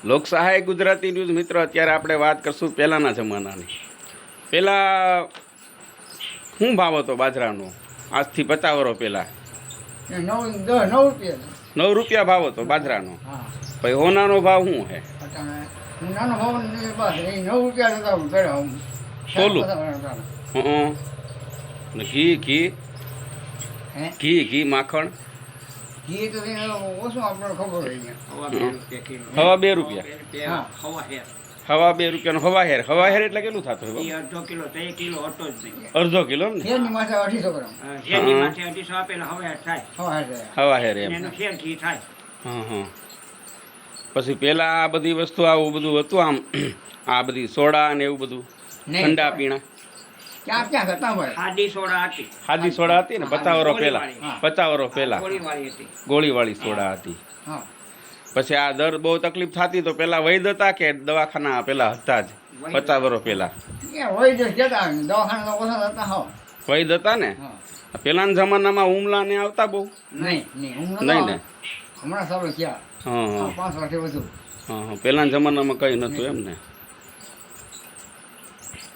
લોક સહાય ગુજરાતી ન્યૂઝ મિત્રો, અત્યારે આપણે વાત કરશું પહેલાંના જમાનાની. પહેલાં શું ભાવ હતો બાજરાનો? આજથી 50 વર્ષ પહેલાં 9 રૂપિયા ભાવ હતો બાજરાનો. પછી હોનાનો ભાવ શું છે? તોલું ઘી ઘી ઘી ઘી માખણ હવા 2 રૂપિયા. હવા 2 રૂપિયાનો હવા હેર. હવા હેર એટલે કેટલું થતું હોય? અડધો કિલો ને હવા હેર એમ. હા હા. પછી પેલા આ બધી વસ્તુ આવું બધું હતું આમ, આ બધી સોડા ને એવું બધું ઠંડા પીણા ખાદી સોડા હતી ને 50 વર્ષ પહેલા. 50 વર્ષ પહેલા ગોળીવાળી સોડા હતી. પછી આ દર બહુ તકલીફ થતી તો પેલા વૈદ હતા કે દવાખાના પેલા હતા જ? 50 વર્ષ પહેલા વૈદ હતા ને. પેલાના જમાનામાં ઉમલા ને આવતા બહુ નહીં ને? હા હા. પેલાના જમાનામાં કઈ નતું એમ ને?